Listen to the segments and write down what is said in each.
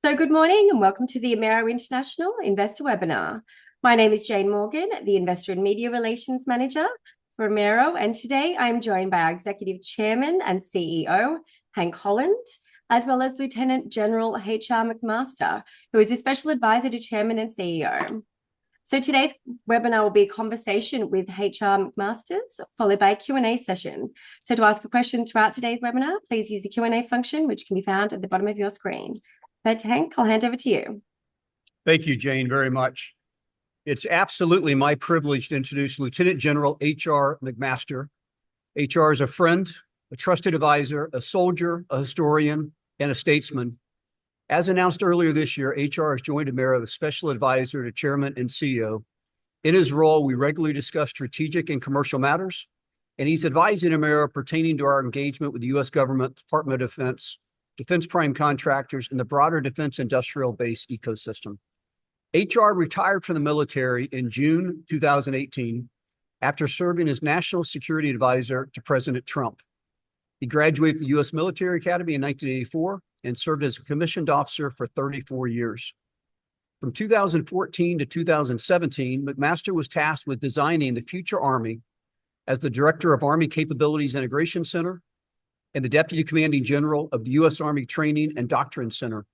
So good morning and welcome to the Amaero International Investor Webinar. My name is Jane Morgan, the Investor and Media Relations Manager for Amaero, and today I'm joined by our Executive Chairman and CEO, Hank Holland, as well as Lieutenant General HR McMaster, who is a Special Advisor to Chairman and CEO. So today's webinar will be a conversation with HR McMasters, followed by a Q&A session. So to ask a question throughout today's webinar, please use the Q&A function, which can be found at the bottom of your screen. But Hank, I'll hand over to you. Thank you, Jane, very much. It's absolutely my privilege to introduce Lieutenant General H.R. McMaster. H.R. is a friend, a trusted advisor, a soldier, a historian, and a statesman. As announced earlier this year, H.R. has joined Amaero as Special Advisor to Chairman and CEO. In his role, we regularly discuss strategic and commercial matters, and he's advising Amaero pertaining to our engagement with the U.S. government, Department of Defense, defense prime contractors, and the broader defense industrial base ecosystem. HR retired from the military in June 2018 after serving as National Security Advisor to President Trump. He graduated from the U.S. Military Academy in 1984 and served as a commissioned officer for 34 years. From 2014 to 2017, McMaster was tasked with designing the future Army as the Director of Army Capabilities Integration Center and the Deputy Commanding General of the U.S. Army Training and Doctrine Center.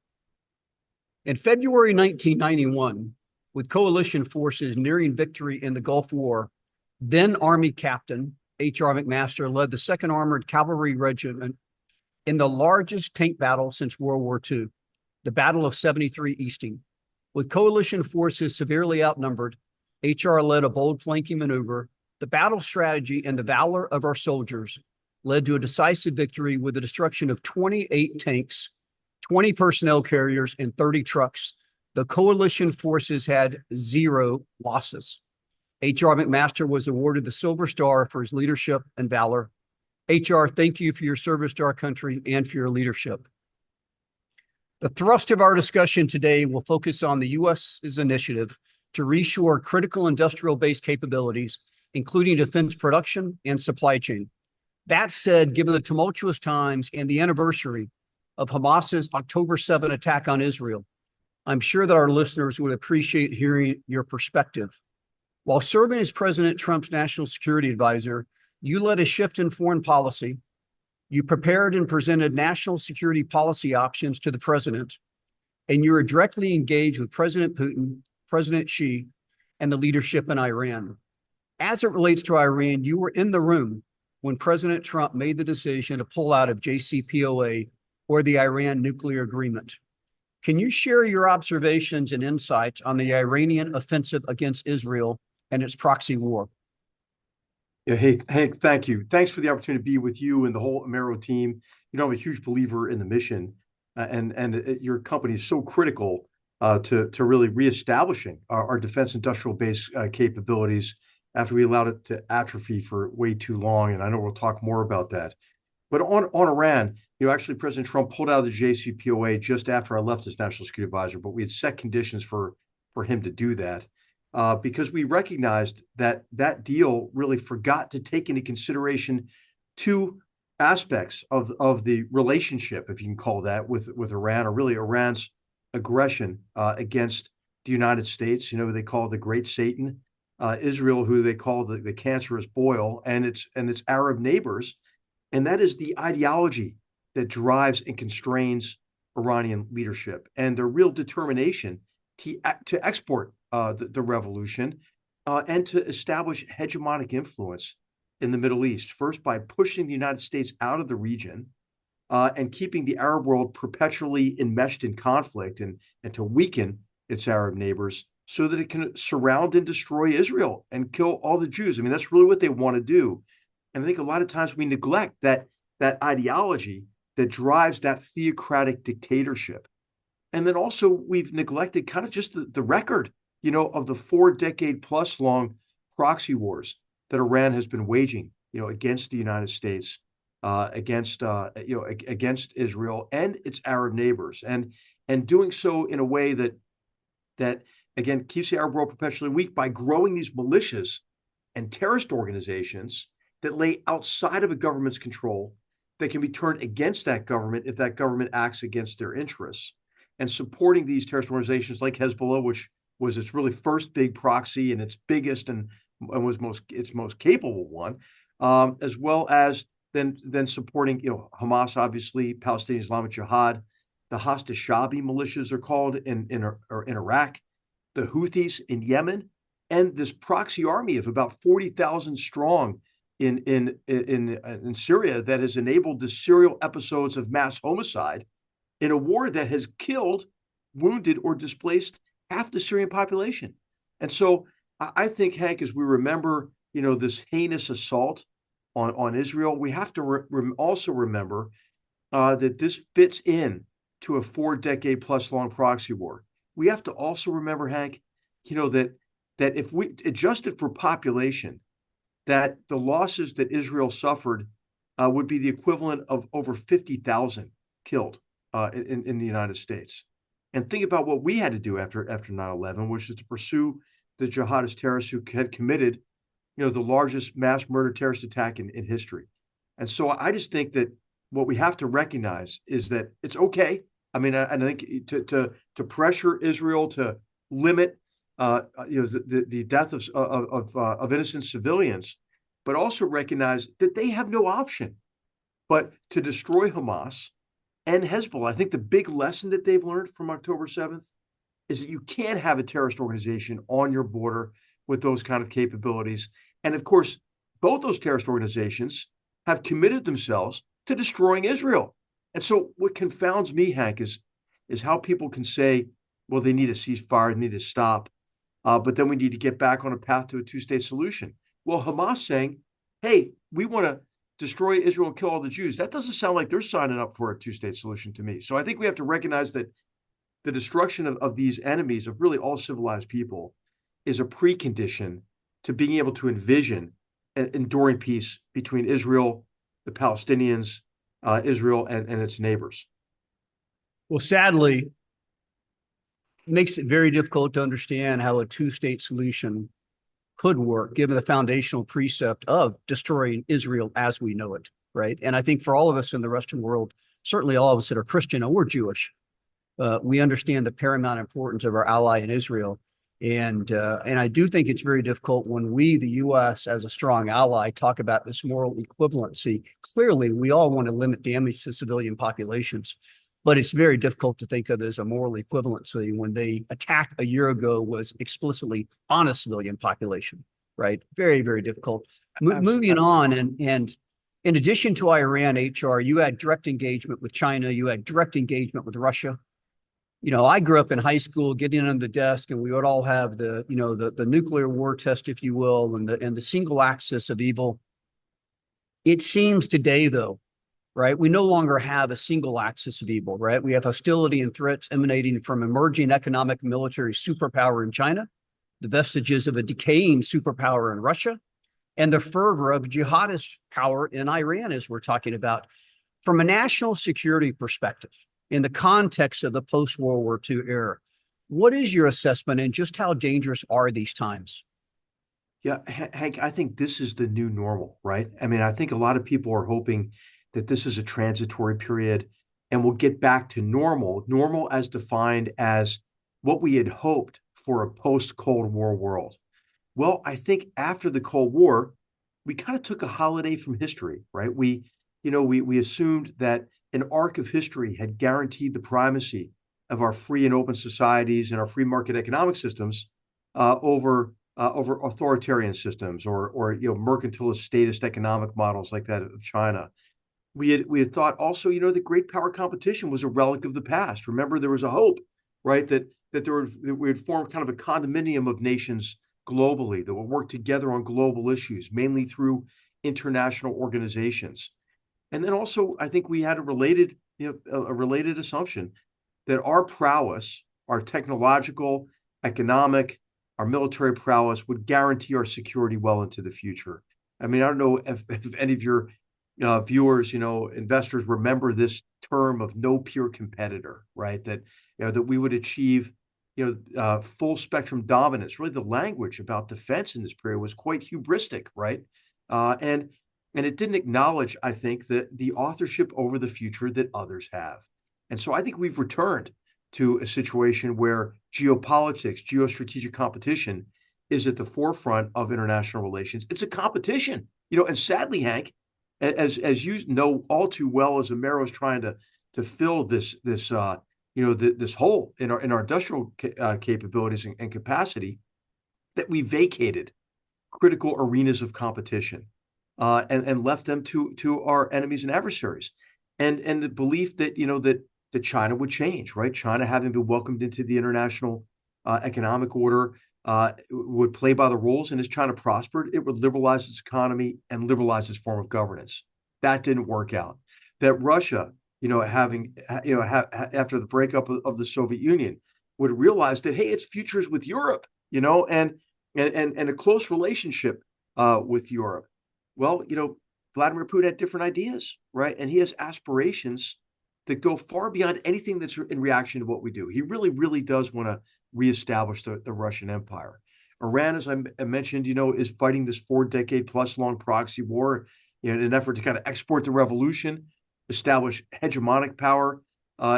In February 1991, with coalition forces nearing victory in the Gulf War, then Army Captain H.R. McMaster led the 2nd Armored Cavalry Regiment in the largest tank battle since World War II, the Battle of 73 Easting. With coalition forces severely outnumbered, H.R. led a bold flanking maneuver. The battle strategy and the valor of our soldiers led to a decisive victory with the destruction of 28 tanks, 20 personnel carriers, and 30 trucks. The coalition forces had 0 losses. H.R. McMaster was awarded the Silver Star for his leadership and valor. H.R., thank you for your service to our country and for your leadership. The thrust of our discussion today will focus on the U.S.'s initiative to reshore critical industrial base capabilities, including defense production and supply chain. That said, given the tumultuous times and the anniversary of Hamas's October 7 attack on Israel, I'm sure that our listeners would appreciate hearing your perspective. While serving as President Trump's national security advisor, you led a shift in foreign policy. You prepared and presented national security policy options to the president, and you were directly engaged with President Putin, President Xi, and the leadership in Iran. As it relates to Iran, you were in the room when President Trump made the decision to pull out of JCPOA, or the Iran nuclear agreement. Can you share your observations and insights on the Iranian offensive against Israel and its proxy war? Yeah, hey, Hank, thank you. Thanks for the opportunity to be with you and the whole Amaero team. You know, I'm a huge believer in the mission, and your company is so critical to really reestablishing our defense industrial base capabilities after we allowed it to atrophy for way too long. And I know we'll talk more about that. But on Iran, you know, actually President Trump pulled out of the JCPOA just after I left as National Security Advisor, but we had set conditions for him to do that because we recognized that that deal really forgot to take into consideration 2 aspects of the relationship, if you can call that, with Iran, or really Iran's aggression against the United States. You know, they call it the Great Satan. Israel, who they call the cancerous boil, and its Arab neighbors, and that is the ideology that drives and constrains Iranian leadership and their real determination to export the revolution and to establish hegemonic influence in the Middle East. First, by pushing the United States out of the region and keeping the Arab world perpetually enmeshed in conflict, and to weaken its Arab neighbors, so that it can surround and destroy Israel and kill all the Jews. I mean, that's really what they want to do. And I think a lot of times we neglect that ideology that drives that theocratic dictatorship. And then also we've neglected kind of just the record, you know, of the 4-decade-plus long proxy wars that Iran has been waging, you know, against the United States, against Israel and its Arab neighbors, and doing so in a way that again, keeps the Arab world perpetually weak by growing these militias and terrorist organizations that lay outside of a government's control, that can be turned against that government if that government acts against their interests. and supporting these terrorist organizations like Hezbollah, which was its really first big proxy and its biggest and was its most capable one, as well as then supporting Hamas, obviously, Palestinian Islamic Jihad, the Hashtag-Shabi militias are called in Iraq, the Houthis in Yemen, and this proxy army of about 40,000 strong in Syria that has enabled the serial episodes of mass homicide in a war that has killed, wounded, or displaced half the Syrian population. And so I think, Hank, as we remember, this heinous assault on Israel, we have to also remember that this fits in to a 4-decade plus long proxy war. We have to also remember, Hank, that if we adjusted for population, that the losses that Israel suffered would be the equivalent of over 50,000 killed in the United States. And think about what we had to do after 9/11, which is to pursue the jihadist terrorists who had committed, the largest mass murder terrorist attack in history. And so I just think that what we have to recognize is that it's okay. I mean, I think to pressure Israel to limit the death of innocent civilians, but also recognize that they have no option but to destroy Hamas and Hezbollah. I think the big lesson that they've learned from October 7th is that you can't have a terrorist organization on your border with those kind of capabilities. And of course, both those terrorist organizations have committed themselves to destroying Israel. And so what confounds me, Hank, is how people can say, well, they need a ceasefire, they need to stop, but then we need to get back on a path to a two-state solution. Well, Hamas saying, hey, we want to destroy Israel and kill all the Jews. That doesn't sound like they're signing up for a two-state solution to me. So I think we have to recognize that the destruction of these enemies, of really all civilized people, is a precondition to being able to envision an enduring peace between Israel, the Palestinians, Israel, and its neighbors. Well, sadly, it makes it very difficult to understand how a two-state solution could work, given the foundational precept of destroying Israel as we know it, right? And I think for all of us in the Western world, certainly all of us that are Christian or Jewish, we understand the paramount importance of our ally in Israel. And I do think it's very difficult when we, the U.S., as a strong ally, talk about this moral equivalency. Clearly, we all want to limit damage to civilian populations, but it's very difficult to think of it as a moral equivalency when the attack a year ago was explicitly on a civilian population, right? Very, very difficult. Moving on, and in addition to Iran, HR, you had direct engagement with China, you had direct engagement with Russia. I grew up in high school, getting on the desk, and we would all have the nuclear war test, if you will, and the single axis of evil. It seems today, though, right, we no longer have a single axis of evil, right? We have hostility and threats emanating from emerging economic and military superpower in China, the vestiges of a decaying superpower in Russia, and the fervor of jihadist power in Iran, as we're talking about. From a national security perspective, in the context of the post-World War II era, what is your assessment and just how dangerous are these times? Yeah, Hank, I think this is the new normal, right? I mean, I think a lot of people are hoping that this is a transitory period and we'll get back to normal as defined as what we had hoped for a post-Cold War world. Well, I think after the Cold War, we kind of took a holiday from history, right? We assumed that an arc of history had guaranteed the primacy of our free and open societies and our free market economic systems over authoritarian systems or mercantilist statist economic models like that of China. We had thought also, the great power competition was a relic of the past. Remember, there was a hope, right, that we would form kind of a condominium of nations globally that would work together on global issues, mainly through international organizations. And then also, I think we had a related assumption that our prowess, our technological, economic, our military prowess would guarantee our security well into the future. I mean, I don't know if any of your viewers, investors remember this term of no peer competitor, right? That we would achieve, full spectrum dominance. Really, the language about defense in this period was quite hubristic, right? And it didn't acknowledge, I think, that the authorship over the future that others have. And so I think we've returned to a situation where geopolitics, geostrategic competition is at the forefront of international relations. It's a competition, and sadly, Hank, as you know all too well, as Amaero is trying to fill this this hole in our industrial capabilities and capacity, that we vacated critical arenas of competition and left them to our enemies and adversaries, and the belief that that China would change, right? China, having been welcomed into the international economic order, would play by the rules, and as China prospered, it would liberalize its economy and liberalize its form of governance. That didn't work out. That Russia, having after the breakup of the Soviet Union, would realize that, hey, its future is with Europe, and a close relationship with Europe. Well, Vladimir Putin had different ideas, right? And he has aspirations that go far beyond anything that's in reaction to what we do. He really, really does want to reestablish the Russian Empire. Iran, as I mentioned, is fighting this 4-decade-plus long proxy war in an effort to kind of export the revolution, establish hegemonic power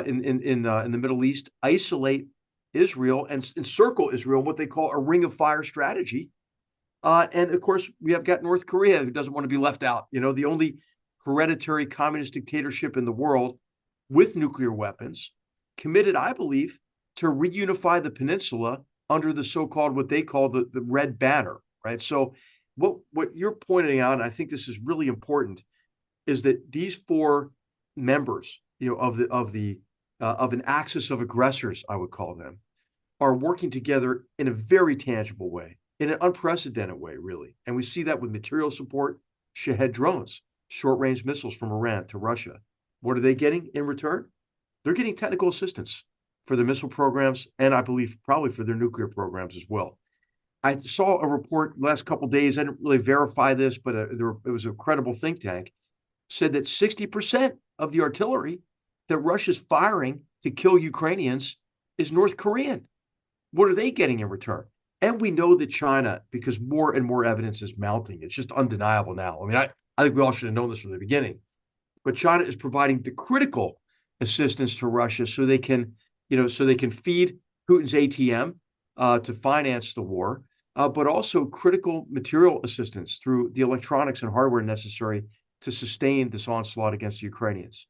in the Middle East, isolate Israel, and encircle Israel in what they call a ring of fire strategy. And of course, we have got North Korea, who doesn't want to be left out. The only hereditary communist dictatorship in the world with nuclear weapons, committed, I believe, to reunify the peninsula under the so-called, what they call the red banner, right? So what you're pointing out, and I think this is really important, is that these four members, of an axis of aggressors, I would call them, are working together in a very tangible way, in an unprecedented way, really. And we see that with material support, Shahed drones, short-range missiles from Iran to Russia. What are they getting in return? They're getting technical assistance for their missile programs, and I believe probably for their nuclear programs as well. I saw a report last couple of days. I didn't really verify this, but it was a credible think tank, said that 60% of the artillery that Russia's firing to kill Ukrainians is North Korean. What are they getting in return? And we know that China, because more and more evidence is mounting, it's just undeniable now. I mean, I think we all should have known this from the beginning. But China is providing the critical assistance to Russia so they can feed Putin's ATM to finance the war, but also critical material assistance through the electronics and hardware necessary to sustain this onslaught against the Ukrainians.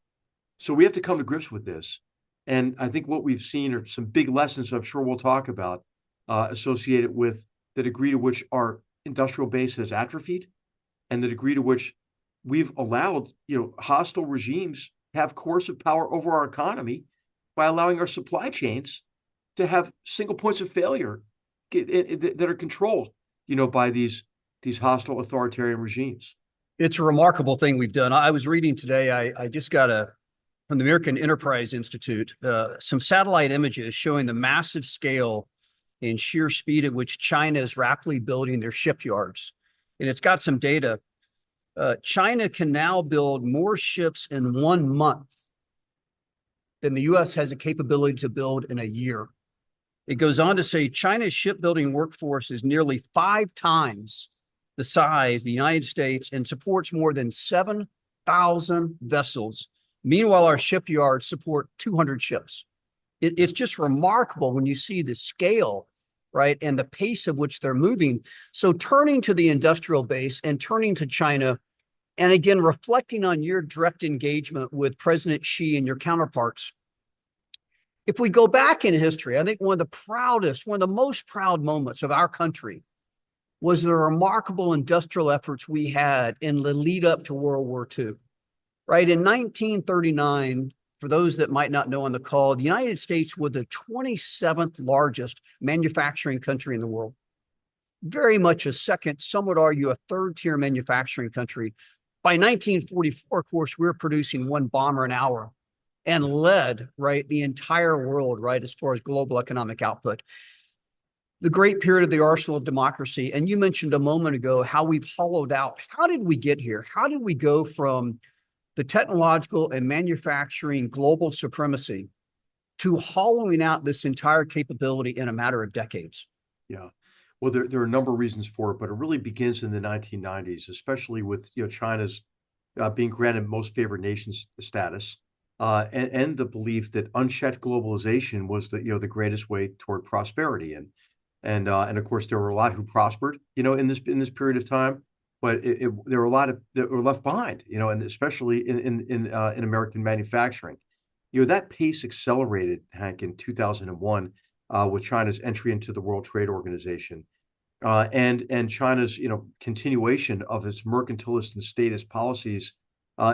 So we have to come to grips with this. And I think what we've seen are some big lessons I'm sure we'll talk about associated with the degree to which our industrial base has atrophied and the degree to which we've allowed, hostile regimes to have coercive power over our economy by allowing our supply chains to have single points of failure that are controlled, by these hostile authoritarian regimes. It's a remarkable thing we've done. I was reading today, I just got from the American Enterprise Institute, some satellite images showing the massive scale and sheer speed at which China is rapidly building their shipyards. And it's got some data. China can now build more ships in 1 month than the U.S. has a capability to build in a year. It goes on to say China's shipbuilding workforce is nearly 5 times the size of the United States and supports more than 7,000 vessels. Meanwhile, our shipyards support 200 ships. It's just remarkable when you see the scale, right, and the pace of which they're moving. So turning to the industrial base and turning to China, and again, reflecting on your direct engagement with President Xi and your counterparts, if we go back in history, I think one of the most proud moments of our country was the remarkable industrial efforts we had in the lead up to World War II. Right, in 1939, for those that might not know on the call, the United States was the 27th largest manufacturing country in the world. Very much a second, some would argue a third-tier manufacturing country. By 1944, of course, we were producing 1 bomber an hour and led, right, the entire world, right, as far as global economic output. The great period of the arsenal of democracy, and you mentioned a moment ago how we've hollowed out. How did we get here? How did we go from the technological and manufacturing global supremacy to hollowing out this entire capability in a matter of decades? Yeah. Well, there are a number of reasons for it, but it really begins in the 1990s, especially with China's being granted most favored nations status, and the belief that unchecked globalization was the greatest way toward prosperity. And of course, there were a lot who prospered, in this period of time, but there were a lot that were left behind, and especially in American manufacturing. That pace accelerated, Hank, in 2001 with China's entry into the World Trade Organization. And China's continuation of its mercantilist and statist policies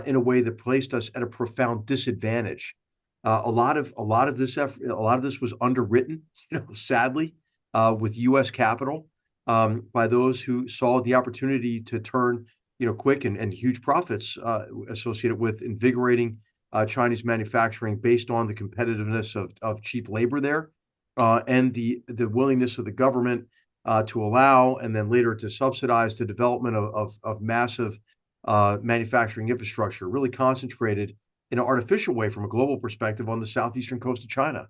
in a way that placed us at a profound disadvantage. A lot of this was underwritten, sadly, with U.S. capital by those who saw the opportunity to turn quick and huge profits associated with invigorating Chinese manufacturing based on the competitiveness of cheap labor there and the willingness of the government to allow and then later to subsidize the development of massive manufacturing infrastructure, really concentrated in an artificial way from a global perspective on the southeastern coast of China.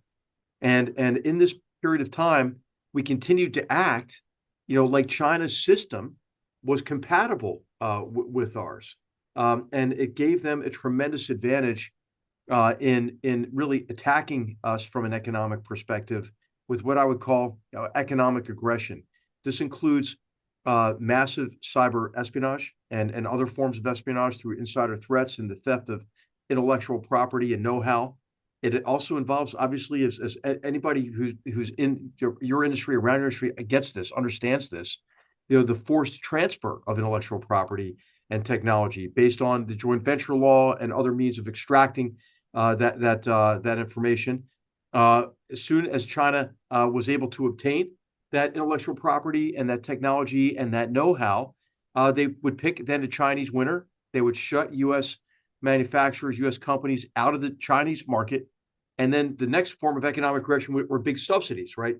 And in this period of time, we continued to act, like China's system was compatible with ours. And it gave them a tremendous advantage in really attacking us from an economic perspective with what I would call economic aggression. This includes massive cyber espionage and other forms of espionage through insider threats and the theft of intellectual property and know-how. It also involves, obviously, as anybody who's in your industry, around your industry, gets this, understands this, the forced transfer of intellectual property and technology based on the joint venture law and other means of extracting that information. As soon as China was able to obtain that intellectual property and that technology and that know-how, they would pick then the Chinese winner. They would shut U.S. manufacturers, U.S. companies out of the Chinese market. And then the next form of economic aggression were big subsidies, right?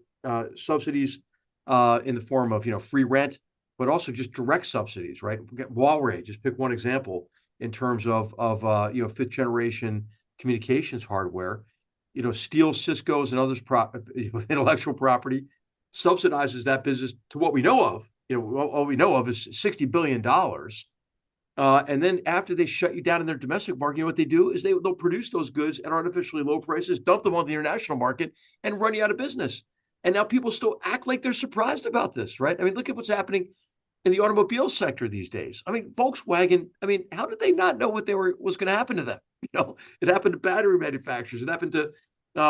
Subsidies in the form of free rent, but also just direct subsidies, right? Huawei, just pick one example in terms of fifth generation communications hardware. Steals Cisco's and others' intellectual property, subsidizes that business to what we know of. All we know of is $60 billion. And then after they shut you down in their domestic market, what they do is they'll produce those goods at artificially low prices, dump them on the international market, and run you out of business. And now people still act like they're surprised about this, right? I mean, look at what's happening in the automobile sector these days. I mean, Volkswagen, how did they not know what was going to happen to them? It happened to battery manufacturers. It happened to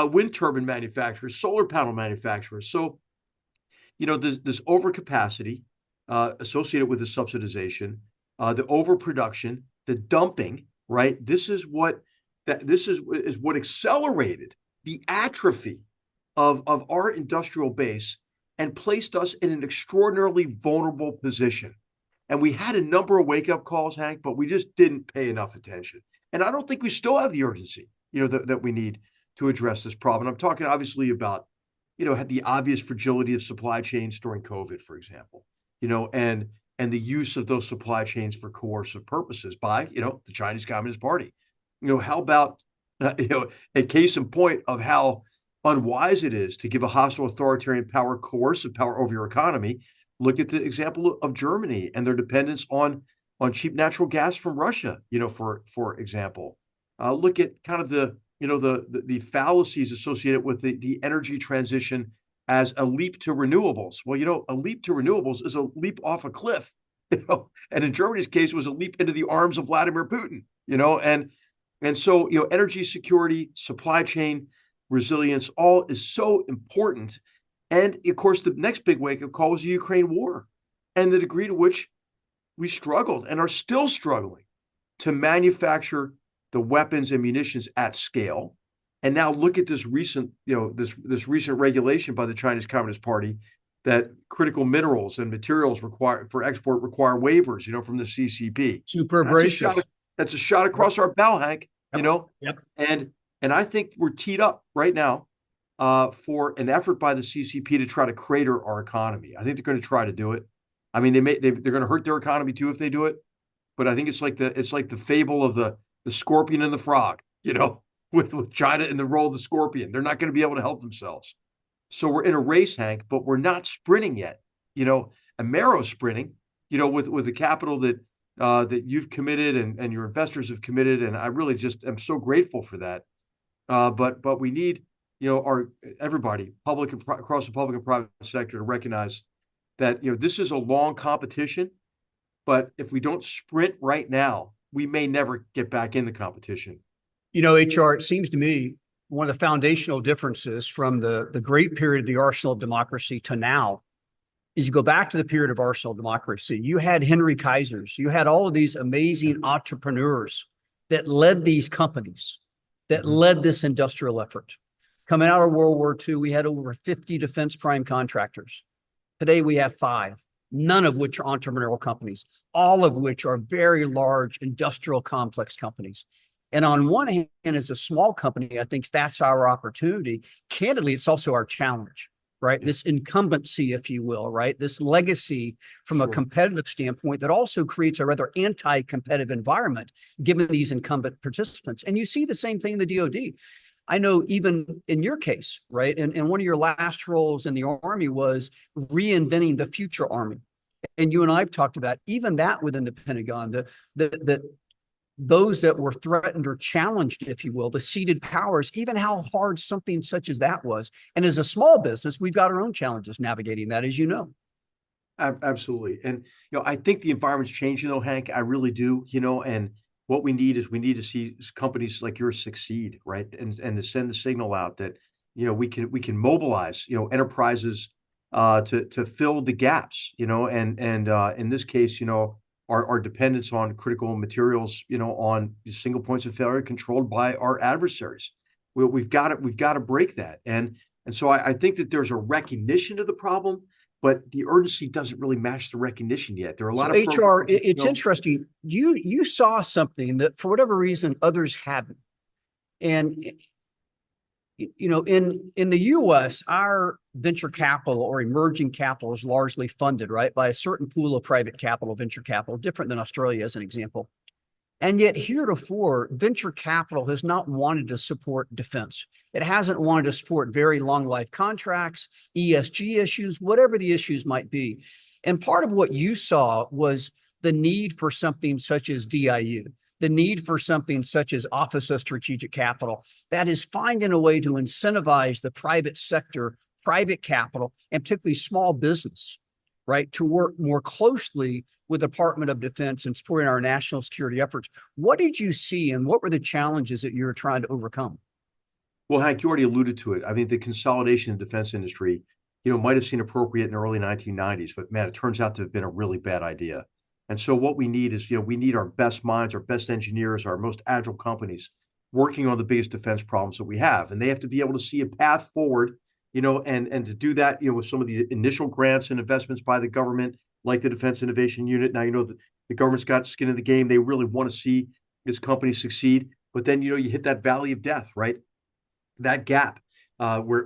wind turbine manufacturers, solar panel manufacturers. So, this overcapacity associated with the subsidization, the overproduction, the dumping, right? This is what accelerated the atrophy of our industrial base and placed us in an extraordinarily vulnerable position. And we had a number of wake-up calls, Hank, but we just didn't pay enough attention. And I don't think we still have the urgency, that we need to address this problem. I'm talking obviously about, the obvious fragility of supply chains during COVID, for example, and the use of those supply chains for coercive purposes by, the Chinese Communist Party. How about, a case in point of how unwise it is to give a hostile authoritarian power coercive power over your economy. Look at the example of Germany and their dependence on cheap natural gas from Russia, for example. Look at kind of the fallacies associated with the energy transition as a leap to renewables. Well, a leap to renewables is a leap off a cliff, and in Germany's case, it was a leap into the arms of Vladimir Putin, and so, energy security, supply chain resilience, all is so important. And of course, the next big wake-up call was the Ukraine war and the degree to which we struggled and are still struggling to manufacture the weapons and munitions at scale. And now look at this recent, this recent regulation by the Chinese Communist Party that critical minerals and materials for export require waivers, from the CCP. Super abrasive. That's a shot across our bow, Hank. Yep. And I think we're teed up right now for an effort by the CCP to try to crater our economy. I think they're going to try to do it. I mean, they're going to hurt their economy too if they do it. But I think it's like the fable of the scorpion and the frog, with China in the role of the scorpion. They're not going to be able to help themselves. So we're in a race, Hank, but we're not sprinting yet. Amaero's sprinting, with the capital that that you've committed and your investors have committed, and I really just am so grateful for that. But we need, everybody, public and across the public and private sector, to recognize that this is a long competition. But if we don't sprint right now, we may never get back in the competition. HR, it seems to me one of the foundational differences from the great period of the arsenal of democracy to now is you go back to the period of arsenal democracy. You had Henry Kaisers, you had all of these amazing entrepreneurs that led these companies, that led this industrial effort. Coming out of World War II, we had over 50 defense prime contractors. Today we have 5, none of which are entrepreneurial companies, all of which are very large industrial complex companies. And on one hand, as a small company, I think that's our opportunity. Candidly, it's also our challenge, right? Yeah. This incumbency, if you will, right? This legacy from a competitive standpoint that also creates a rather anti-competitive environment given these incumbent participants. And you see the same thing in the DoD. I know even in your case, right? And one of your last roles in the Army was reinventing the future Army. And you and I have talked about even that within the Pentagon, those that were threatened or challenged, if you will, the ceded powers, even how hard something such as that was. And as a small business, we've got our own challenges navigating that, as you know. Absolutely. And, I think the environment's changing though, Hank. I really do, and what we need to see companies like yours succeed, right? And to send the signal out that, we can mobilize, enterprises to fill the gaps, and in this case, our dependence on critical materials, on single points of failure controlled by our adversaries. We've got to break that. And so I think that there's a recognition of the problem, but the urgency doesn't really match the recognition yet. There are a lot of HR. It's interesting. You saw something that for whatever reason others hadn't, and in the U.S., our venture capital or emerging capital is largely funded, right, by a certain pool of private capital, venture capital, different than Australia as an example. And yet heretofore, venture capital has not wanted to support defense. It hasn't wanted to support very long life contracts, ESG issues, whatever the issues might be. And part of what you saw was the need for something such as DIU, the need for something such as Office of Strategic Capital, that is finding a way to incentivize the private sector, private capital, and particularly small business, right, to work more closely with the Department of Defense and supporting our national security efforts. What did you see and what were the challenges that you were trying to overcome? Well, Hank, you already alluded to it. I mean, the consolidation in the defense industry, might have seemed appropriate in the early 1990s, but man, it turns out to have been a really bad idea. And so what we need is, we need our best minds, our best engineers, our most agile companies working on the biggest defense problems that we have. And they have to be able to see a path forward, and to do that, with some of the initial grants and investments by the government, like the Defense Innovation Unit. Now, the government's got skin in the game. They really want to see this company succeed. But then, you hit that valley of death, right? That gap where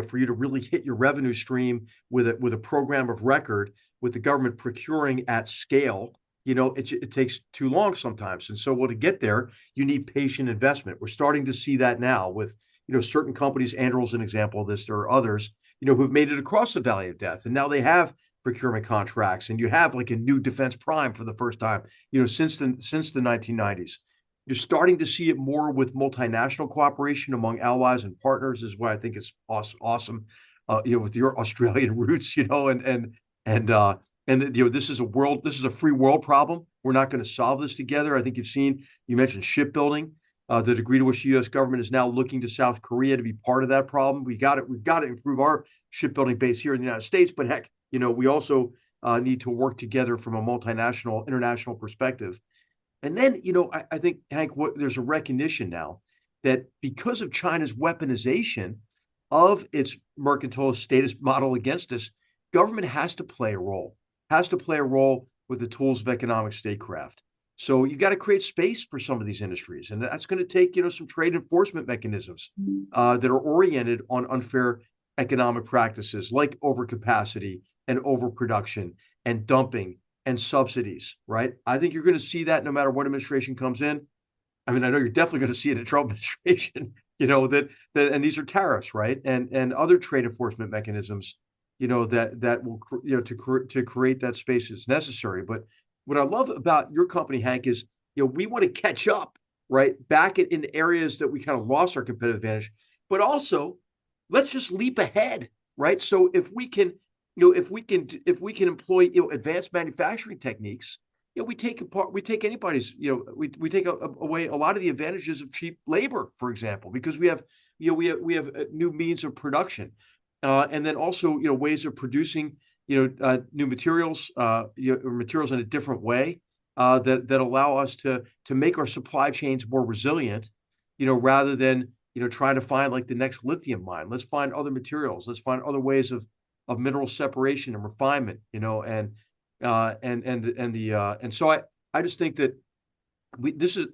for you to really hit your revenue stream with a program of record, with the government procuring at scale, it takes too long sometimes. And so, to get there, you need patient investment. We're starting to see that now with, certain companies. Anduril's an example of this. There are others, who've made it across the valley of death. And now they have procurement contracts, and you have like a new defense prime for the first time, since the 1990s. You're starting to see it more with multinational cooperation among allies and partners, is why I think it's awesome. With your Australian roots, this is a free world problem. We're not going to solve this together. I think you mentioned shipbuilding, the degree to which the U.S. government is now looking to South Korea to be part of that problem. We've got to improve our shipbuilding base here in the United States, but heck, we also need to work together from a multinational, international perspective. And then, I think, Hank, there's a recognition now that because of China's weaponization of its mercantilist status model against us, government has to play a role with the tools of economic statecraft. So you got to create space for some of these industries. And that's going to take, some trade enforcement mechanisms that are oriented on unfair economic practices like overcapacity and overproduction and dumping and subsidies, right? I think you're going to see that no matter what administration comes in. I mean, I know you're definitely going to see it in Trump administration, that and these are tariffs, right? And other trade enforcement mechanisms, that will, to create that space is necessary. But, what I love about your company, Hank, is we want to catch up, right, back in the areas that we kind of lost our competitive advantage, but also let's just leap ahead, right? So if we can, employ advanced manufacturing techniques, we take anybody's, we take away a lot of the advantages of cheap labor, for example, because we have new means of production, and then also ways of producing new materials, or materials in a different way, that allow us to make our supply chains more resilient, rather than trying to find like the next lithium mine. Let's find other materials. Let's find other ways of mineral separation and refinement. And so I just think that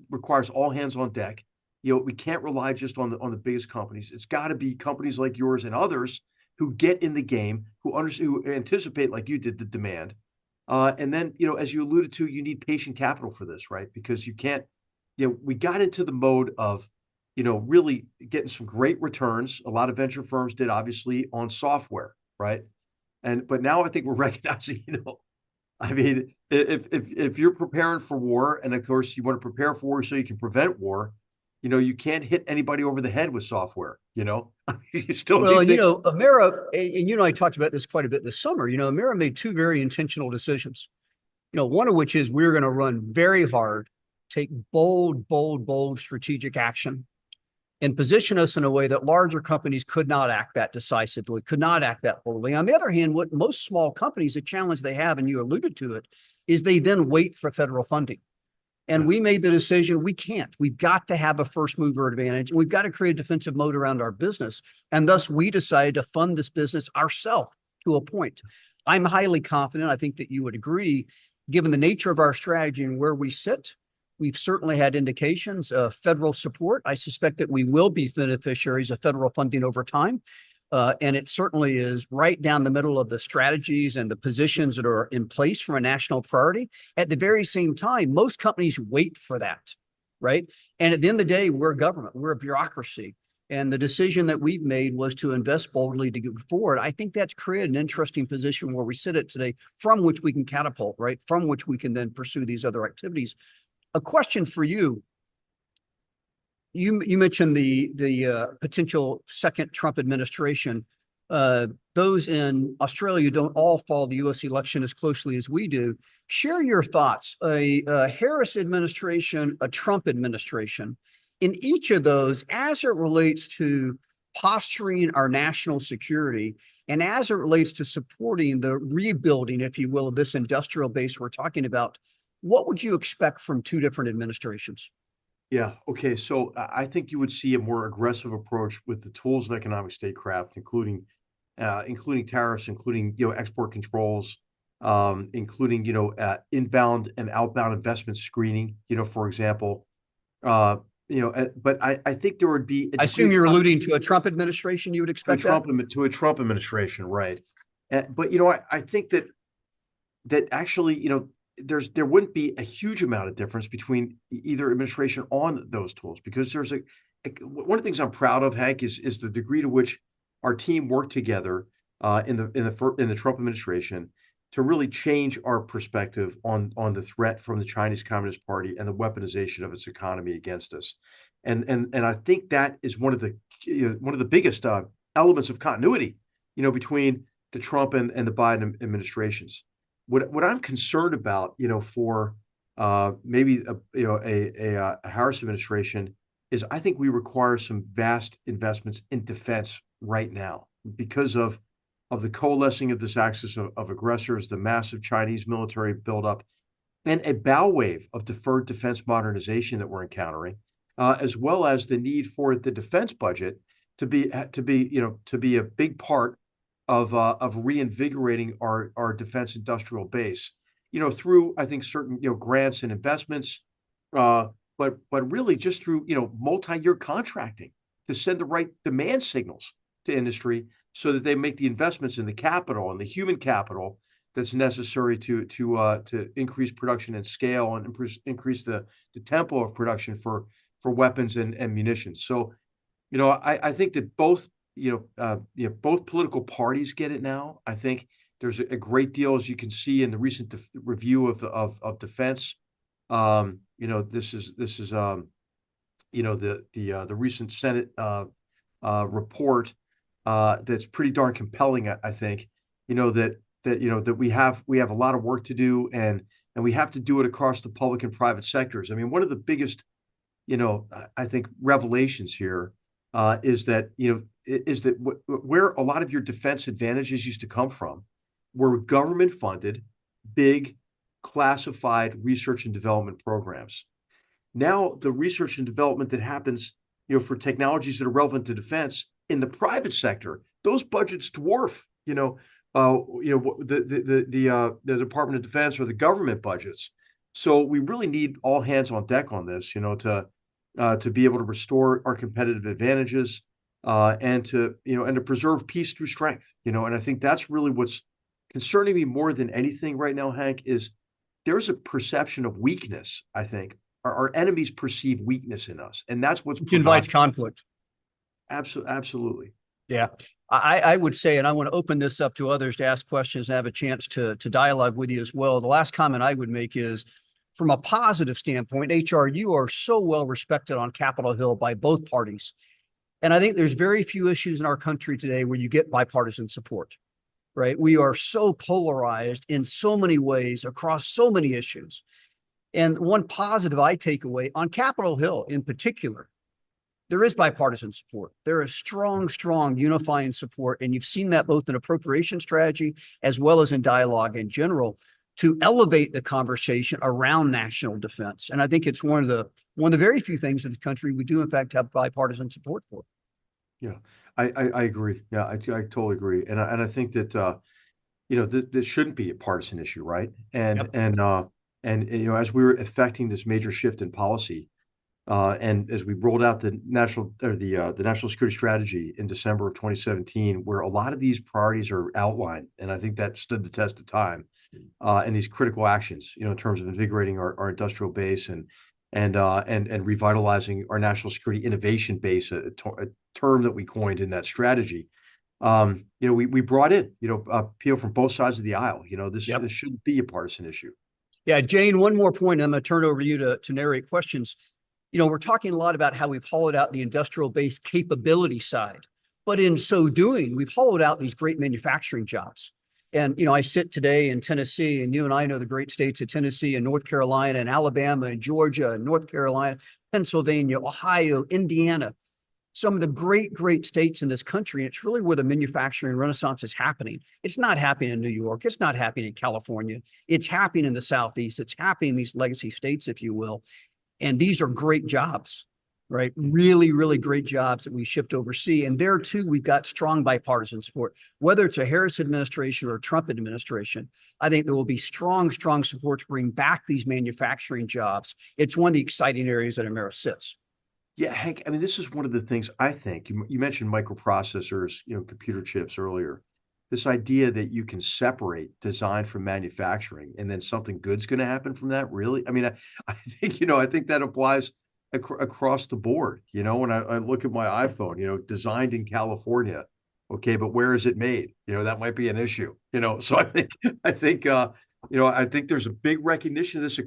requires all hands on deck. We can't rely just on the biggest companies. It's got to be companies like yours and others who get in the game, who anticipate, like you did, the demand. And then, as you alluded to, you need patient capital for this, right? Because you can't, we got into the mode of, really getting some great returns. A lot of venture firms did, obviously, on software, right? But now I think we're recognizing, I mean, if you're preparing for war, and of course you want to prepare for war so you can prevent war, you can't hit anybody over the head with software, you still need Amaero, and I talked about this quite a bit this summer. Amaero made two very intentional decisions. One of which is we're going to run very hard, take bold strategic action, and position us in a way that larger companies could not act that decisively, could not act that boldly. On the other hand, what most small companies, the challenge they have, and you alluded to it, is they then wait for federal funding. And we made the decision, we can't. We've got to have a first mover advantage. And we've got to create a defensive moat around our business. And thus we decided to fund this business ourselves to a point. I'm highly confident, I think that you would agree, given the nature of our strategy and where we sit, we've certainly had indications of federal support. I suspect that we will be beneficiaries of federal funding over time. And it certainly is right down the middle of the strategies and the positions that are in place for a national priority. At the very same time, most companies wait for that, right? And at the end of the day, we're a government, we're a bureaucracy. And the decision that we've made was to invest boldly to go forward. I think that's created an interesting position where we sit at today, from which we can catapult, right? From which we can then pursue these other activities. A question for you. You mentioned the potential second Trump administration. Those in Australia don't all follow the U.S. election as closely as we do. Share your thoughts. A Harris administration, a Trump administration. In each of those, as it relates to posturing our national security and as it relates to supporting the rebuilding, if you will, of this industrial base we're talking about, what would you expect from two different administrations? Yeah. Okay. So I think you would see a more aggressive approach with the tools of economic statecraft, including tariffs, including export controls, including inbound and outbound investment screening. For example, but I think there would be. I assume you're alluding to a Trump administration. You would expect to a Trump administration, right? But I think that actually there wouldn't be a huge amount of difference between either administration on those tools, because there's one of the things I'm proud of, Hank, is the degree to which our team worked together in the Trump administration to really change our perspective on the threat from the Chinese Communist Party and the weaponization of its economy against us, and I think that is one of the biggest elements of continuity, between the Trump and the Biden administrations. What I'm concerned about, for maybe a Harris administration, is I think we require some vast investments in defense right now because of the coalescing of this axis of aggressors, the massive Chinese military buildup, and a bow wave of deferred defense modernization that we're encountering, as well as the need for the defense budget to be a big part of reinvigorating our defense industrial base, through, I think, certain grants and investments, but really just through multi-year contracting to send the right demand signals to industry so that they make the investments in the capital and the human capital that's necessary to increase production and scale and increase the tempo of production for weapons and munitions. So, I think that both political parties get it now. I think There's a great deal, as you can see in the recent review of defense. This is the recent Senate report that's pretty darn compelling. I think that we have a lot of work to do, and we have to do it across the public and private sectors. I mean, one of the biggest I think revelations here is that where a lot of your defense advantages used to come from were government funded, big, classified research and development programs. Now, the research and development that happens, for technologies that are relevant to defense in the private sector, those budgets dwarf, the Department of Defense or the government budgets. So we really need all hands on deck on this, to be able to restore our competitive advantages, and to preserve peace through strength, and I think that's really what's concerning me more than anything right now, Hank, is there's a perception of weakness. I think our enemies perceive weakness in us, and that's what's invites conflict. Absolutely. Yeah, I would say, and I want to open this up to others to ask questions and have a chance to dialogue with you as well. The last comment I would make is, from a positive standpoint, HR, you are so well respected on Capitol Hill by both parties. And I think there's very few issues in our country today where you get bipartisan support, right? We are so polarized in so many ways across so many issues. And one positive I take away on Capitol Hill in particular, there is bipartisan support. There is strong, unifying support. And you've seen that both in appropriation strategy as well as in dialogue in general to elevate the conversation around national defense. And I think it's one of the very few things in the country we do, in fact, have bipartisan support for. Yeah, I agree. Yeah, I totally agree. And I think that, this shouldn't be a partisan issue, right? And as we were effecting this major shift in policy, and as we rolled out the national security strategy in December of 2017, where a lot of these priorities are outlined, and I think that stood the test of time, and these critical actions, in terms of invigorating our industrial base and revitalizing our national security innovation base, a term that we coined in that strategy. We brought in, people from both sides of the aisle. This shouldn't be a partisan issue. Yeah, Jane, one more point. I'm going to turn over to you to narrate questions. We're talking a lot about how we've hollowed out the industrial base capability side, but in so doing, we've hollowed out these great manufacturing jobs. And, I sit today in Tennessee, and you and I know the great states of Tennessee and North Carolina and Alabama and Georgia and North Carolina, Pennsylvania, Ohio, Indiana, some of the great states in this country. It's really where the manufacturing renaissance is happening. It's not happening in New York. It's not happening in California. It's happening in the Southeast. It's happening in these legacy states, if you will. And these are great jobs, right? Really great jobs that we shipped overseas. And there too, we've got strong bipartisan support, whether it's a Harris administration or a Trump administration. I think there will be strong support to bring back these manufacturing jobs. It's one of the exciting areas that Amaero sits. Yeah, Hank, I mean, this is one of the things I think you mentioned microprocessors, computer chips earlier. This idea that you can separate design from manufacturing and then something good's going to happen from that. Really? I mean, I think, I think that applies across the board. When I look at my iPhone, designed in California. Okay, but where is it made? That might be an issue, so I think there's a big recognition of this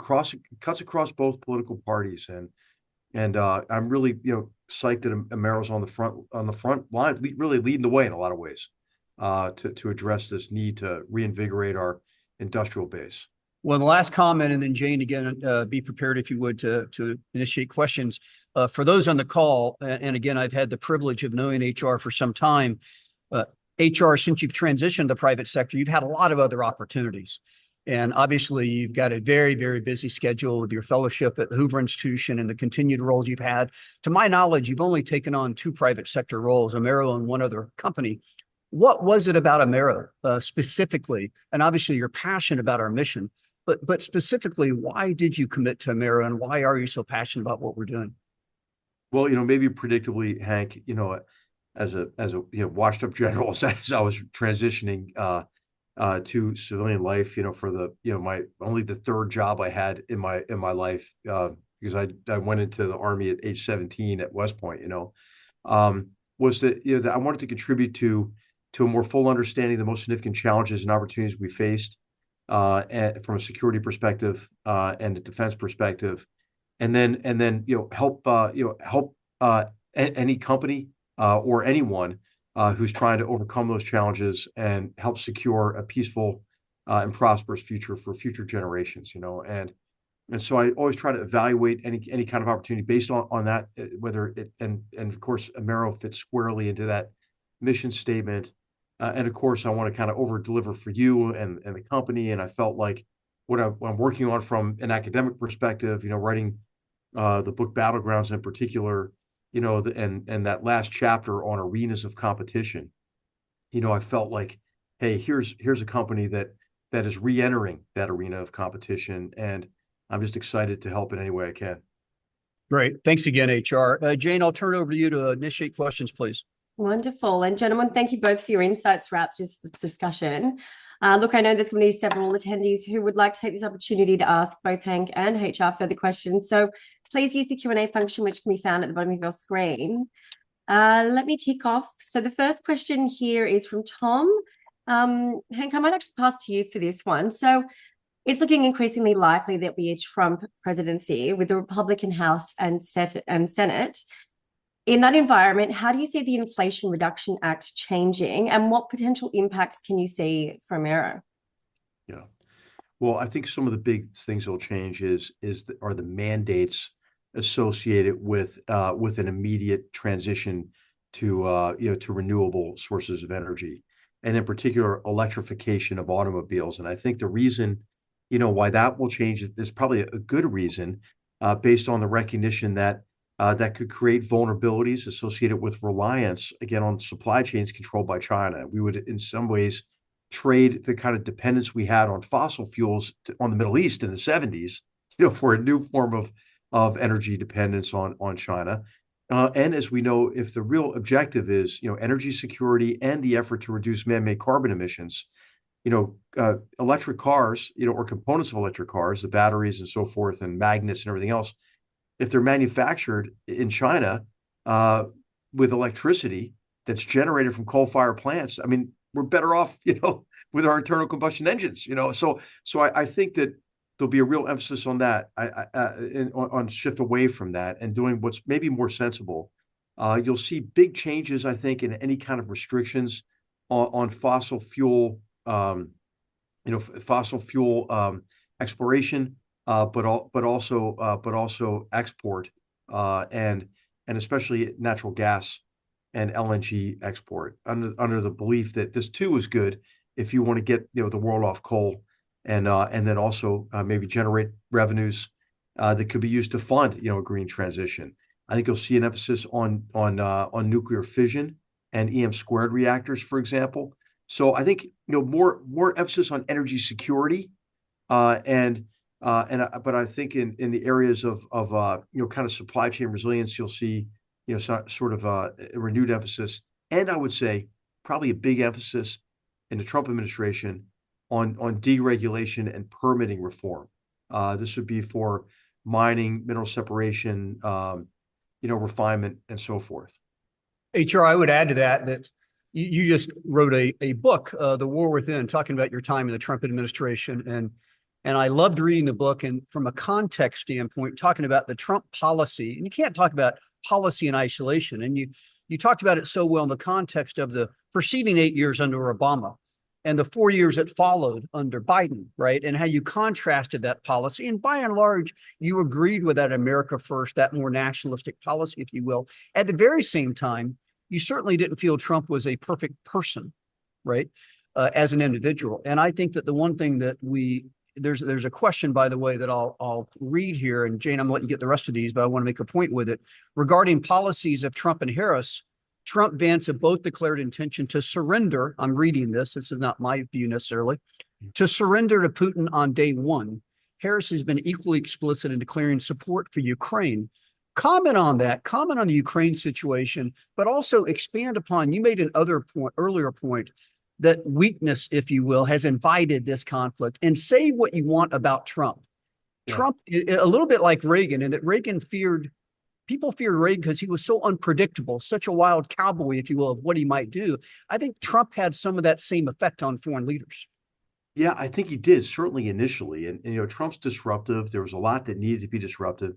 cuts across both political parties. And I'm really, psyched that Amaero's on the front line, really leading the way in a lot of ways, to address this need to reinvigorate our industrial base. Well, the last comment, and then Jane, again, be prepared if you would to initiate questions. For those on the call, and again, I've had the privilege of knowing HR for some time. HR, since you've transitioned to the private sector, you've had a lot of other opportunities. And obviously, you've got a very busy schedule with your fellowship at the Hoover Institution and the continued roles you've had. To my knowledge, you've only taken on 2 private sector roles, Amaero and one other company. What was it about Amaero specifically? And obviously, you're passionate about our mission, but specifically, why did you commit to Amaero, and why are you so passionate about what we're doing? Well, maybe predictably, Hank, as a washed up general, as I was transitioning to civilian life, for my only the 3rd job I had in my life, because I went into the Army at age 17 at West Point, was that, that I wanted to contribute to to a more full understanding of the most significant challenges and opportunities we faced from a security perspective and a defense perspective, and then help any company or anyone who's trying to overcome those challenges and help secure a peaceful and prosperous future for future generations. And so I always try to evaluate any kind of opportunity based on that, whether it and of course Amaero fits squarely into that mission statement. And of course, I want to kind of over deliver for you and the company. And I felt like what I'm working on from an academic perspective, writing the book Battlegrounds in particular, and that last chapter on arenas of competition, I felt like, hey, here's a company that is re-entering that arena of competition, and I'm just excited to help in any way I can. Great. Thanks again, HR. Jane, I'll turn it over to you to initiate questions, please. Wonderful. And gentlemen, thank you both for your insights throughout this discussion. Look, I know there's going to be several attendees who would like to take this opportunity to ask both Hank and HR further questions. So please use the Q&A function, which can be found at the bottom of your screen. Let me kick off. So the first question here is from Tom. Hank, I might actually pass to you for this one. So it's looking increasingly likely that we a Trump presidency with the Republican House and Senate. In that environment, how do you see the Inflation Reduction Act changing, and what potential impacts can you see for Amaero? Yeah, well, I think some of the big things that will change are the mandates associated with an immediate transition to renewable sources of energy, and in particular electrification of automobiles. And I think the reason why that will change is probably a good reason, based on the recognition that could create vulnerabilities associated with reliance, again, on supply chains controlled by China. We would, in some ways, trade the kind of dependence we had on fossil fuels on the Middle East in the 70s, for a new form of energy dependence on China. And as we know, if the real objective is, energy security and the effort to reduce man-made carbon emissions, electric cars, or components of electric cars, the batteries and so forth, and magnets and everything else, if they're manufactured in China with electricity that's generated from coal-fired plants, I mean, we're better off, with our internal combustion engines, So I think that there'll be a real emphasis on that, on shift away from that and doing what's maybe more sensible. You'll see big changes, I think, in any kind of restrictions on fossil fuel, exploration. But also export, and especially natural gas and LNG export, under the belief that this too is good if you want to get the world off coal, and then also maybe generate revenues that could be used to fund a green transition. I think you'll see an emphasis on nuclear fission and EM squared reactors, for example. So I think more emphasis on energy security, but I think in the areas of kind of supply chain resilience, you'll see sort of a renewed emphasis, and I would say probably a big emphasis in the Trump administration on deregulation and permitting reform. This would be for mining, mineral separation, refinement, and so forth. HR, I would add to that you just wrote a book, The War Within, talking about your time in the Trump administration, and I loved reading the book, and from a context standpoint, talking about the Trump policy. And you can't talk about policy in isolation. And you talked about it so well in the context of the preceding 8 years under Obama and the 4 years that followed under Biden, right? And how you contrasted that policy. And by and large, you agreed with that America First, that more nationalistic policy, if you will. At the very same time, you certainly didn't feel Trump was a perfect person, right? As an individual. And I think that the one thing that there's a question, by the way, that I'll read here, and Jane, I'm letting you get the rest of these, but I want to make a point with it. Regarding policies of Trump and Harris, Trump, Vance have both declared intention to surrender. I'm reading this. This is not my view necessarily. To surrender to Putin on day one. Harris has been equally explicit in declaring support for Ukraine. Comment on that. Comment on the Ukraine situation, but also expand upon. You made an earlier point. That weakness, if you will, has invited this conflict, and say what you want about Trump. Yeah. Trump, a little bit like Reagan, in that Reagan feared people feared Reagan because he was so unpredictable, such a wild cowboy, if you will, of what he might do. I think Trump had some of that same effect on foreign leaders. Yeah, I think he did, certainly initially. And Trump's disruptive. There was a lot that needed to be disruptive.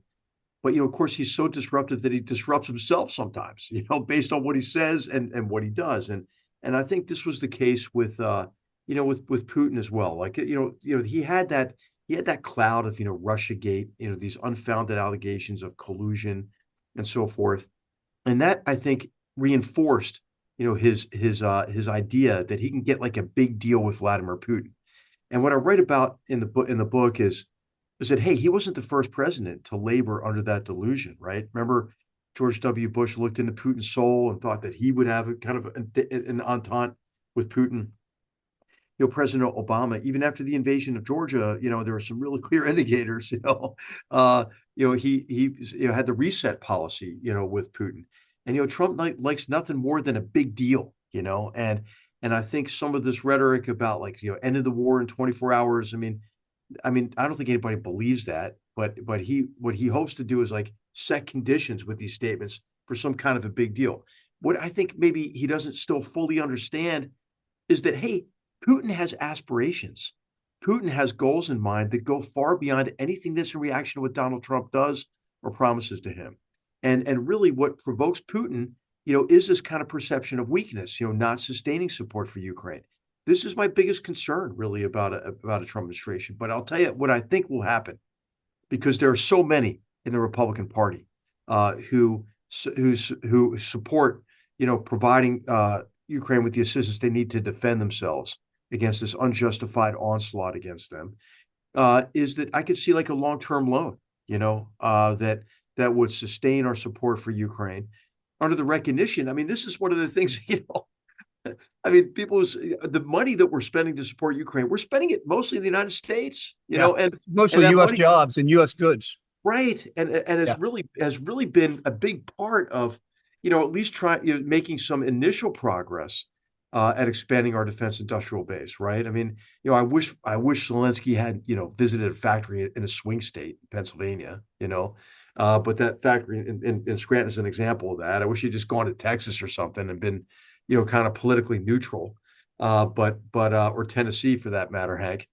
But, of course, he's so disruptive that he disrupts himself sometimes, based on what he says and what he does. And I think this was the case with, with Putin as well. Like, he had that cloud of, Russiagate, these unfounded allegations of collusion and so forth. And that, I think, reinforced, his idea that he can get like a big deal with Vladimir Putin. And what I write about in the book is that, hey, he wasn't the first president to labor under that delusion, right? Remember, George W. Bush looked into Putin's soul and thought that he would have a kind of an entente with Putin. President Obama, even after the invasion of Georgia, there were some really clear indicators. He had the reset policy, with Putin, and Trump likes nothing more than a big deal, and I think some of this rhetoric about ended the war in 24 hours. I mean, I don't think anybody believes that, but what he hopes to do is set conditions with these statements for some kind of a big deal. What I think maybe he doesn't still fully understand is that, hey, Putin has aspirations. Putin has goals in mind that go far beyond anything that's in reaction to what Donald Trump does or promises to him. And really what provokes Putin, is this kind of perception of weakness, not sustaining support for Ukraine. This is my biggest concern, really, about a Trump administration. But I'll tell you what I think will happen, because there are so many in the Republican Party who support, providing Ukraine with the assistance they need to defend themselves against this unjustified onslaught against them. Is that I could see a long-term loan, that would sustain our support for Ukraine under the recognition. I mean, this is one of the things, the money that we're spending to support Ukraine, we're spending it mostly in the United States, and mostly U.S. jobs and U.S. goods. Right. And has really been a big part of, at least making some initial progress at expanding our defense industrial base. Right. I mean, I wish Zelensky had, visited a factory in a swing state, Pennsylvania, but that factory in Scranton is an example of that. I wish he'd just gone to Texas or something and been, kind of politically neutral, or Tennessee for that matter, Hank.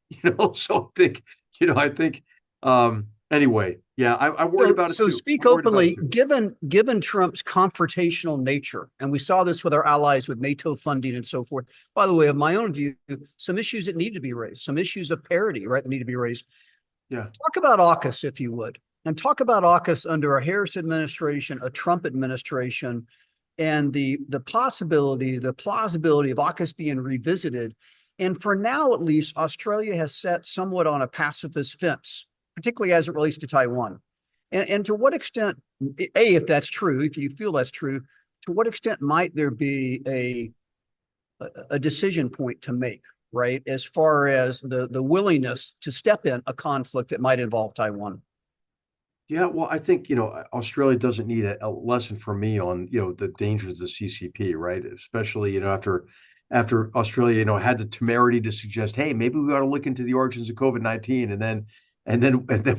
So I think, anyway, yeah, I worry about it. So speak openly. Given Trump's confrontational nature, and we saw this with our allies with NATO funding and so forth. By the way, of my own view, some issues that need to be raised, some issues of parity, right, that need to be raised. Yeah. Talk about AUKUS, if you would, and talk about AUKUS under a Harris administration, a Trump administration, and the plausibility of AUKUS being revisited. And for now, at least, Australia has set somewhat on a pacifist fence, particularly as it relates to Taiwan. And to what extent, if that's true, if you feel that's true, to what extent might there be a decision point to make, right, as far as the willingness to step in a conflict that might involve Taiwan? Yeah, well, I think, Australia doesn't need a lesson from me on, the dangers of the CCP, right? Especially, after Australia, had the temerity to suggest, hey, maybe we ought to look into the origins of COVID-19, and then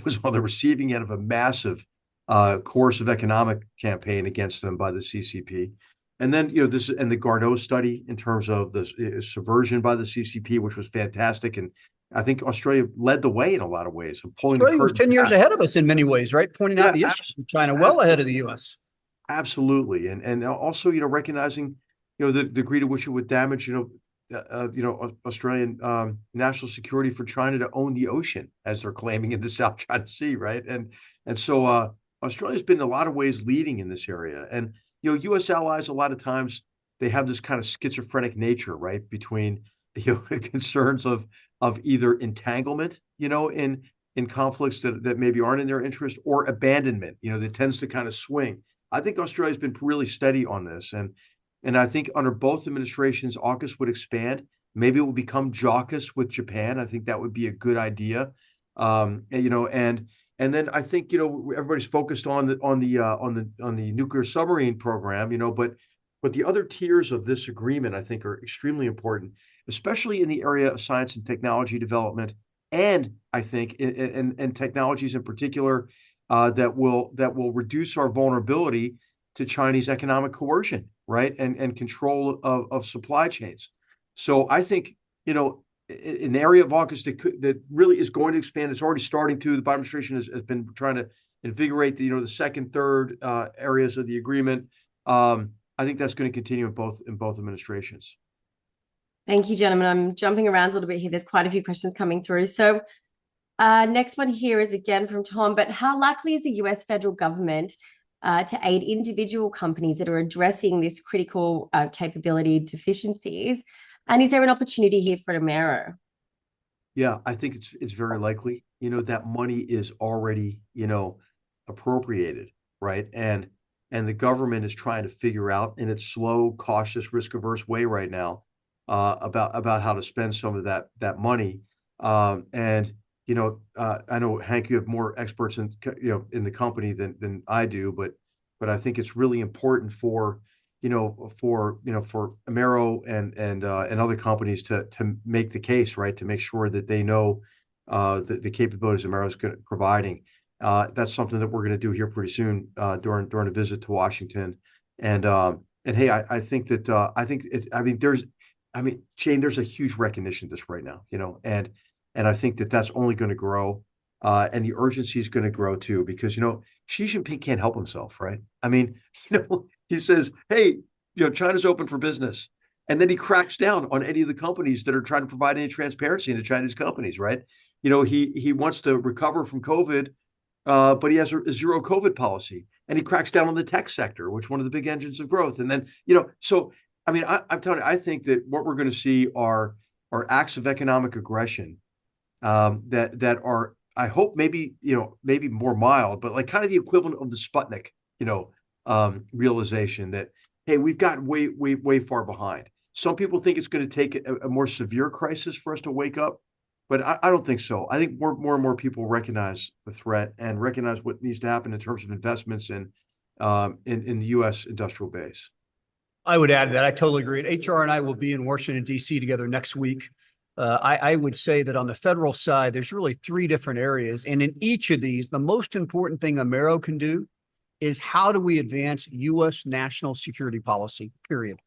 was on the receiving end of a massive coercive economic campaign against them by the CCP. And then, this and the Garneau study in terms of the subversion by the CCP, which was fantastic. And I think Australia led the way in a lot of ways. Australia was 10 years ahead of us in many ways, right? Pointing out the issues of China well ahead of the U.S. Absolutely. And also, recognizing, the degree to which it would damage, Australian national security for China to own the ocean, as they're claiming in the South China Sea, right? And so Australia's been in a lot of ways leading in this area. And, U.S. allies, a lot of times, they have this kind of schizophrenic nature, right, between concerns of either entanglement, in conflicts that maybe aren't in their interest, or abandonment, that tends to kind of swing. I think Australia's been really steady on this, and I think under both administrations, AUKUS would expand. Maybe it would become JAUKUS with Japan. I think that would be a good idea. And then I think everybody's focused on the nuclear submarine program, but the other tiers of this agreement, I think, are extremely important, especially in the area of science and technology development, and I think in technologies in particular that will reduce our vulnerability to Chinese economic coercion, right, and control of supply chains. So I think, you know, an area of AUKUS that really is going to expand. It's already starting to. The Biden administration has been trying to invigorate the second, third areas of the agreement. I think that's going to continue in both administrations. Thank you, gentlemen. I'm jumping around a little bit here. There's quite a few questions coming through. So next one here is again from Tom, but how likely is the US federal government to aid individual companies that are addressing this critical capability deficiencies? And is there an opportunity here for Amaero? Yeah, I think it's very likely. You know, that money is already, appropriated, right? And the government is trying to figure out in its slow, cautious, risk-averse way right now about how to spend some of that money. I know, Hank, you have more experts in the company than I do, but I think it's really important for Amaero and other companies to make the case, right, to make sure that they know the capabilities Amaero is providing. That's something that we're going to do here pretty soon during a visit to Washington. And hey, I think that Shane, there's a huge recognition of this right now, and I think that that's only going to grow, and the urgency is going to grow too, because Xi Jinping can't help himself, right? I mean, he says, "Hey, China's open for business," and then he cracks down on any of the companies that are trying to provide any transparency into Chinese companies, right? He wants to recover from COVID, but he has a zero COVID policy, and he cracks down on the tech sector, which is one of the big engines of growth. And then, so I mean, I'm telling you, I think that what we're going to see are acts of economic aggression that are, I hope, maybe more mild, but like kind of the equivalent of the Sputnik, realization that, hey, we've gotten way far behind. Some people think it's going to take a more severe crisis for us to wake up, but I don't think so. I think more and more people recognize the threat and recognize what needs to happen in terms of investments in the U.S. industrial base. I would add that I totally agree. HR and I will be in Washington, D.C. together next week. I would say that on the federal side, there's really three different areas. And in each of these, the most important thing Amaero can do is how do we advance U.S. national security policy, period,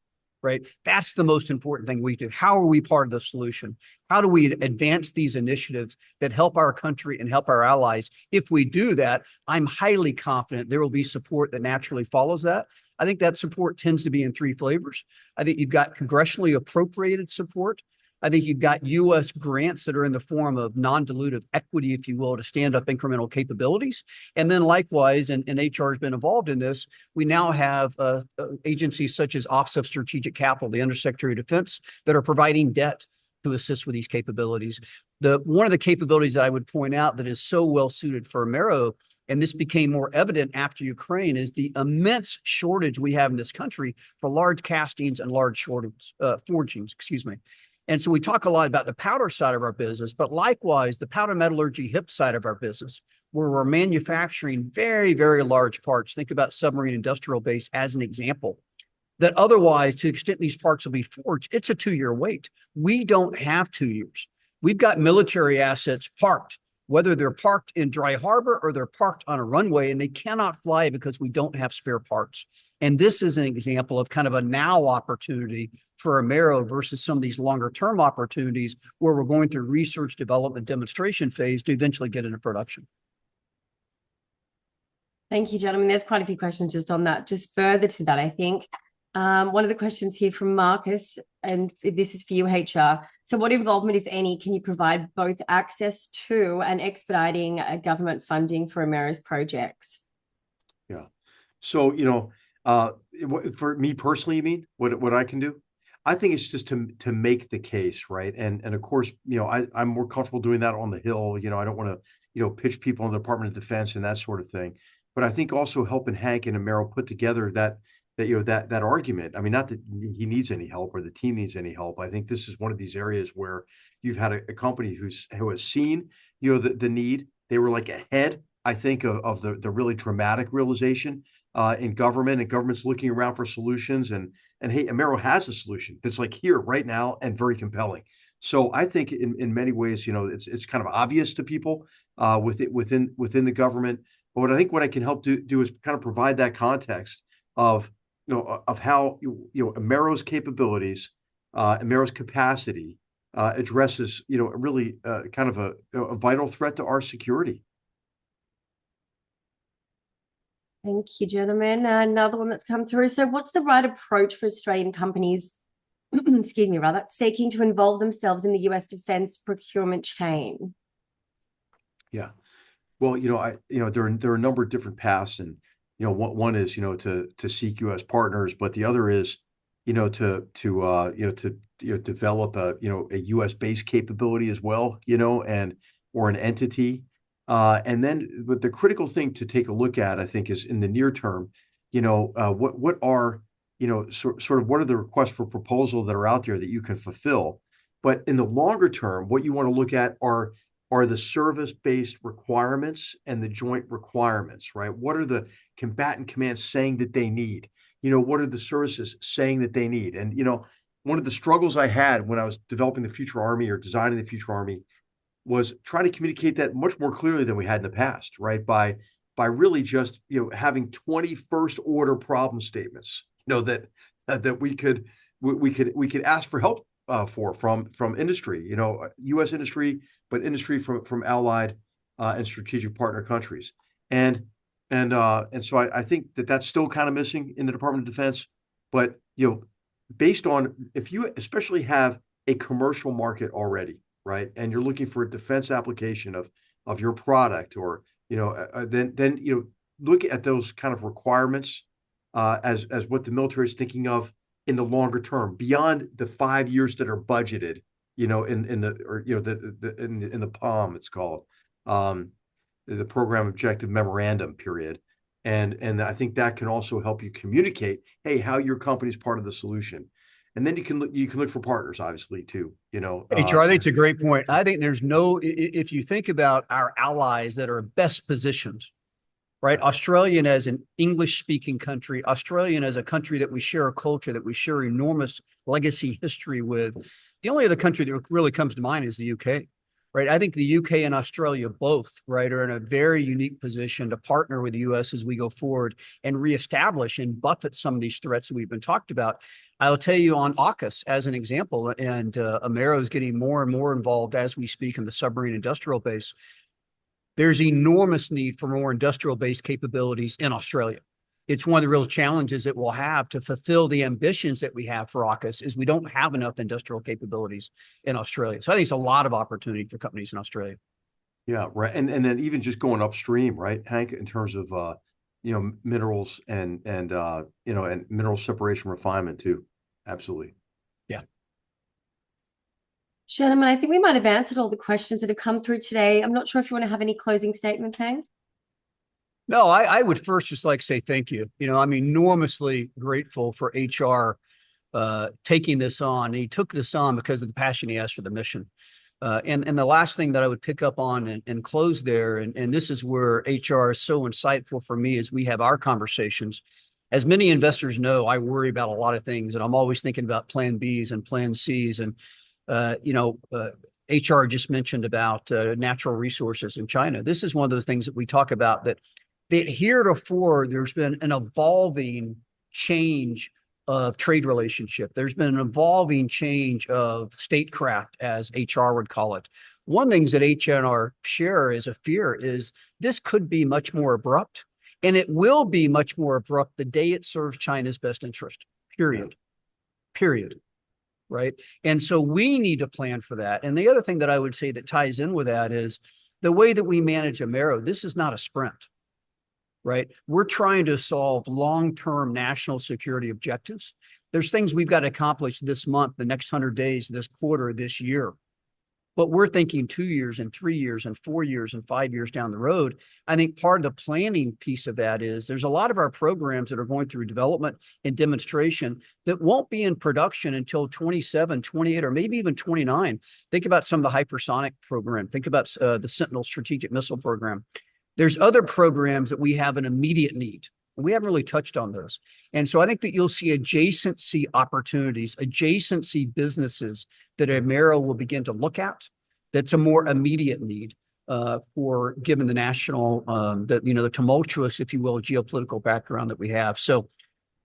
right? That's the most important thing we do. How are we part of the solution? How do we advance these initiatives that help our country and help our allies? If we do that, I'm highly confident there will be support that naturally follows that. I think that support tends to be in three flavors. I think you've got congressionally appropriated support. I think you've got U.S. grants that are in the form of non-dilutive equity, if you will, to stand up incremental capabilities. And then likewise, and HR has been involved in this, we now have agencies such as Office of Strategic Capital, the Undersecretary of Defense, that are providing debt to assist with these capabilities. One of the capabilities that I would point out that is so well suited for Amaero, and this became more evident after Ukraine, is the immense shortage we have in this country for large castings and large forgings, excuse me. And so we talk a lot about the powder side of our business, but likewise, the powder metallurgy HIP side of our business, where we're manufacturing very, very large parts. Think about submarine industrial base as an example, that otherwise, to the extent these parts will be forged, it's a 2-year wait. We don't have 2 years. We've got military assets parked, whether they're parked in dry harbor or they're parked on a runway, and they cannot fly because we don't have spare parts. And this is an example of kind of a now opportunity for Amaero versus some of these longer term opportunities where we're going through research, development, demonstration phase to eventually get into production. Thank you, gentlemen. There's quite a few questions just on that. Just further to that, I think one of the questions here from Marcus, and this is for you, HR. So what involvement, if any, can you provide both access to and expediting government funding for Amaero's projects? Yeah. So, for me personally, you mean what I can do? I think it's just to make the case, right? And of course, I'm more comfortable doing that on the Hill. I don't want to, pitch people in the Department of Defense and that sort of thing. But I think also helping Hank and Amaero put together that argument. I mean, not that he needs any help or the team needs any help. I think this is one of these areas where you've had a company who has seen, the need. They were like ahead, I think, of the really dramatic realization in government, and government's looking around for solutions, and hey, Amaero has a solution that's like here right now and very compelling. So I think in many ways, it's kind of obvious to people within the government, But what I can help do is kind of provide that context of of how Amaero's capabilities, Amaero's capacity addresses really kind of a vital threat to our security. Thank you, gentlemen. Another one that's come through. So what's the right approach for Australian companies, excuse me, rather, seeking to involve themselves in the US defense procurement chain? Yeah. Well, there are a number of different paths, and one is to seek U.S. partners, but the other is to develop a U.S. based capability as well, and or an entity, and then but the critical thing to take a look at, I think, is in the near term, what are sort of what are the requests for proposal that are out there that you can fulfill, but in the longer term, what you want to look at are the service-based requirements and the joint requirements, right? What are the combatant commands saying that they need? What are the services saying that they need? And, one of the struggles I had when I was developing the future Army or designing the future Army was trying to communicate that much more clearly than we had in the past, right? By really just, having 20 first order problem statements, that we could ask for help from industry, U.S. industry, but industry from allied and strategic partner countries, and so I think that that's still kind of missing in the Department of Defense. But based on if you especially have a commercial market already, right, and you're looking for a defense application of your product, or then look at those kind of requirements as what the military is thinking of in the longer term, beyond the 5 years that are budgeted, in the POM, it's called, the Program Objective Memorandum period. And I think that can also help you communicate, hey, how your company's part of the solution. And then you can look for partners, obviously, too. HR, I think it's a great point. I think if you think about our allies that are best positioned, right? Australian as an English-speaking country, Australian as a country that we share a culture, that we share enormous legacy history with. The only other country that really comes to mind is the UK, right? I think the UK and Australia both, right, are in a very unique position to partner with the US as we go forward and reestablish and buffet some of these threats that we've been talked about. I'll tell you on AUKUS as an example, and Amaero is getting more and more involved as we speak in the submarine industrial base. There's enormous need for more industrial-based capabilities in Australia. It's one of the real challenges that we'll have to fulfill the ambitions that we have for AUKUS is we don't have enough industrial capabilities in Australia. So I think it's a lot of opportunity for companies in Australia. Yeah, right. And then even just going upstream, right, Hank, in terms of minerals and mineral separation refinement too. Absolutely. Yeah. Gentlemen, I think we might have answered all the questions that have come through today. I'm not sure if you want to have any closing statements, Hank. No, I would first just like to say thank you. I'm enormously grateful for HR taking this on. He took this on because of the passion he has for the mission. And the last thing that I would pick up on and close there, and this is where HR is so insightful for me as we have our conversations. As many investors know, I worry about a lot of things, and I'm always thinking about plan Bs and plan Cs. And, HR just mentioned about natural resources in China. This is one of those things that we talk about that heretofore there's been an evolving change of trade relationship. There's been an evolving change of statecraft, as HR would call it. One of the things that HR share as a fear is this could be much more abrupt, and it will be much more abrupt the day it serves China's best interest, period. Right? And so we need to plan for that. And the other thing that I would say that ties in with that is the way that we manage Amaero. This is not a sprint, right? We're trying to solve long-term national security objectives. There's things we've got to accomplish this month, the next 100 days, this quarter, this year. But we're thinking 2 years and 3 years and 4 years and 5 years down the road. I think part of the planning piece of that is there's a lot of our programs that are going through development and demonstration that won't be in production until 27, 28, or maybe even 29. Think about some of the hypersonic program. Think about the Sentinel strategic missile program. There's other programs that we have an immediate need. We haven't really touched on those. And so I think that you'll see adjacency opportunities, adjacency businesses that Amaero will begin to look at. That's a more immediate need. for given the national, the tumultuous, if you will, geopolitical background that we have. So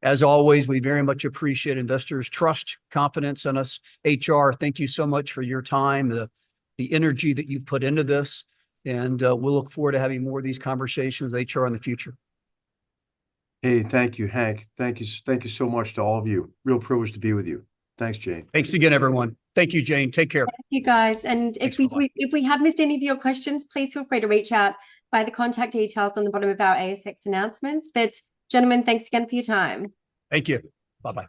as always, we very much appreciate investors' trust, confidence in us. HR, thank you so much for your time, the energy that you've put into this. And we'll look forward to having more of these conversations with HR in the future. Hey, thank you, Hank. Thank you so much to all of you. Real privilege to be with you. Thanks, Jane. Thanks again, everyone. Thank you, Jane. Take care. Thank you, guys. And if we have missed any of your questions, please feel free to reach out by the contact details on the bottom of our ASX announcements. But gentlemen, thanks again for your time. Thank you. Bye-bye.